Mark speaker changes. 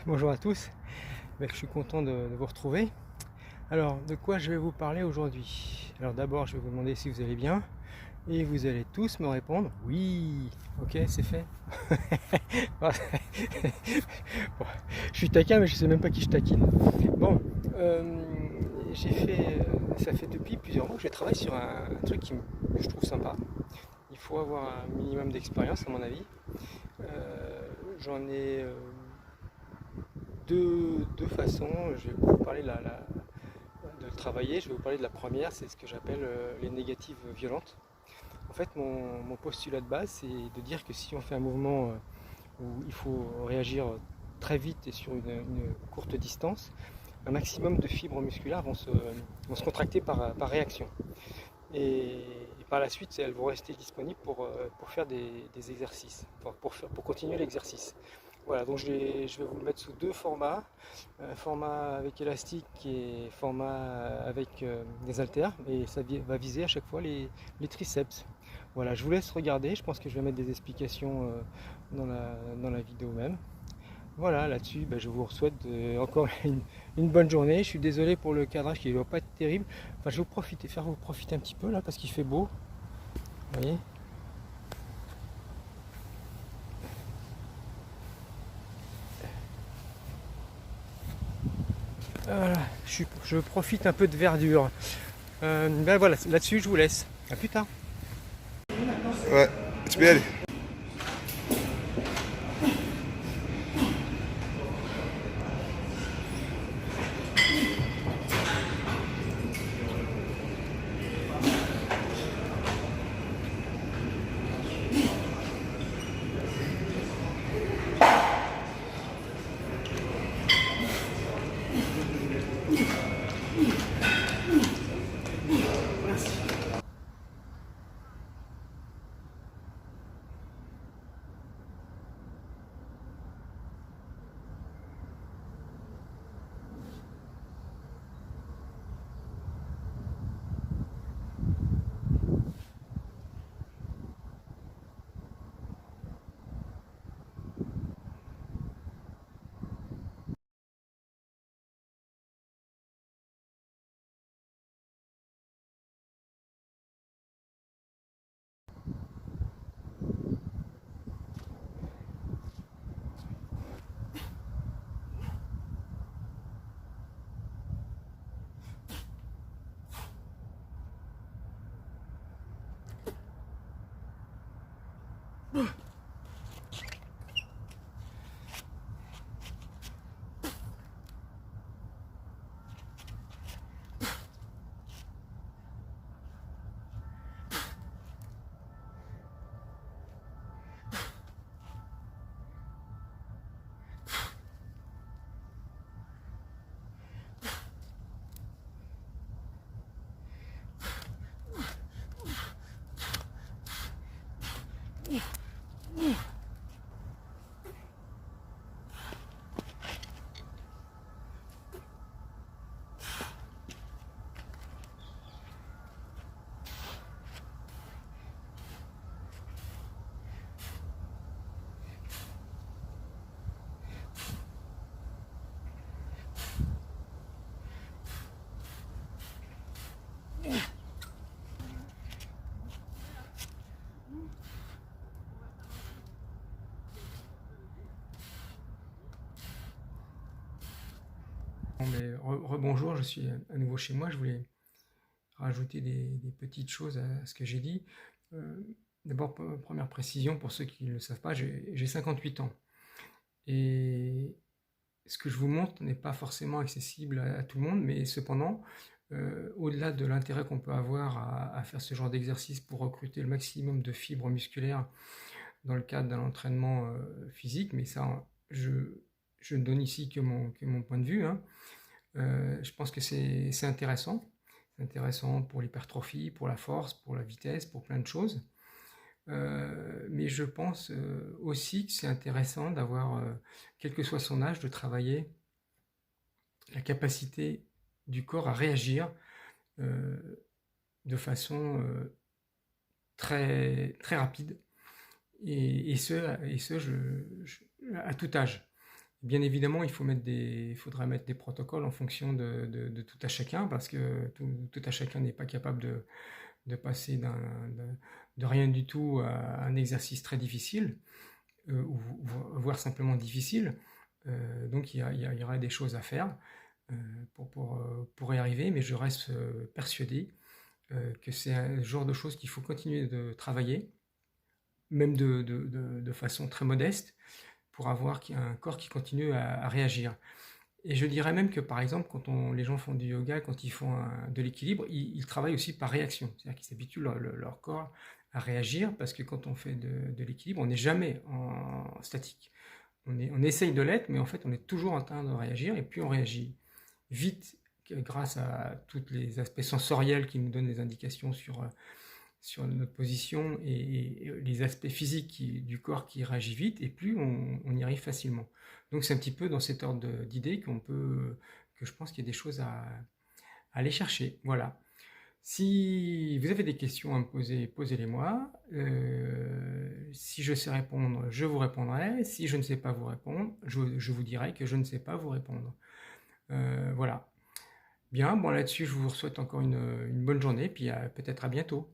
Speaker 1: Bonjour à tous, je suis content de vous retrouver. Alors, de quoi je vais vous parler aujourd'hui? Alors d'abord, je vais vous demander si vous allez bien, et vous allez tous me répondre oui. Ok, c'est fait. Bon, je suis taquin, mais je sais même pas qui je taquine. Bon, euh, ça fait depuis plusieurs mois que je travaille sur un truc que je trouve sympa. Il faut avoir un minimum d'expérience, à mon avis. J'en ai deux façons. Je vais vous parler de le travailler. Je vais vous parler de la première, c'est ce que j'appelle les négatives violentes. En fait, mon postulat de base, c'est de dire que si on fait un mouvement où il faut réagir très vite et sur une courte distance, un maximum de fibres musculaires vont se contracter par réaction. Et par la suite, elles vont rester disponibles pour faire des exercices, pour continuer l'exercice. Voilà, donc je vais vous le mettre sous deux formats, un format avec élastique et format avec des haltères, et ça va viser à chaque fois les triceps. Voilà, je vous laisse regarder, je pense que je vais mettre des explications dans la vidéo même. Voilà, là-dessus, je vous souhaite encore une bonne journée. Je suis désolé pour le cadrage qui ne doit pas être terrible. Enfin, je vais faire vous profiter un petit peu là parce qu'il fait beau. Vous voyez. Voilà, je profite un peu de verdure. Ben voilà, là-dessus, je vous laisse. À plus tard.
Speaker 2: Ouais, tu peux y aller.
Speaker 1: Bon, rebonjour, je suis à nouveau chez moi. Je voulais rajouter des petites choses à ce que j'ai dit. Euh, D'abord, première précision pour ceux qui ne le savent pas, j'ai 58 ans. Et ce que je vous montre n'est pas forcément accessible à tout le monde, mais cependant, au-delà de l'intérêt qu'on peut avoir à faire ce genre d'exercice pour recruter le maximum de fibres musculaires dans le cadre d'un entraînement physique, mais ça, je ne donne ici que mon point de vue, hein. Je pense que c'est intéressant. C'est intéressant pour l'hypertrophie, pour la force, pour la vitesse, pour plein de choses. Mais je pense aussi que c'est intéressant d'avoir, quel que soit son âge, de travailler la capacité du corps à réagir euh, de façon très rapide, et ce à tout âge. Bien évidemment, il faudra mettre des protocoles en fonction de tout à chacun, parce que tout à chacun n'est pas capable de passer de rien du tout à un exercice très difficile, ou voire simplement difficile. Donc il y aura des choses à faire pour y arriver, mais je reste persuadé que c'est un genre de choses qu'il faut continuer de travailler, même de façon très modeste, pour avoir un corps qui continue à réagir. Et je dirais même que par exemple, quand les gens font du yoga, quand ils font de l'équilibre, ils travaillent aussi par réaction. C'est-à-dire qu'ils habituent leur corps à réagir, parce que quand on fait de l'équilibre, on n'est jamais en statique. On essaye de l'être, mais en fait, on est toujours en train de réagir, et puis on réagit vite grâce à tous les aspects sensoriels qui nous donnent des indications sur notre position, et les aspects physiques du corps qui réagit vite, et plus on y arrive facilement. Donc c'est un petit peu dans cet ordre d'idées que je pense qu'il y a des choses à aller chercher. Voilà. Si vous avez des questions à me poser, posez-les-moi. Si je sais répondre, je vous répondrai. Si je ne sais pas vous répondre, je vous dirai que je ne sais pas vous répondre. Voilà. Bien, bon là-dessus, je vous souhaite encore une bonne journée, puis peut-être à bientôt.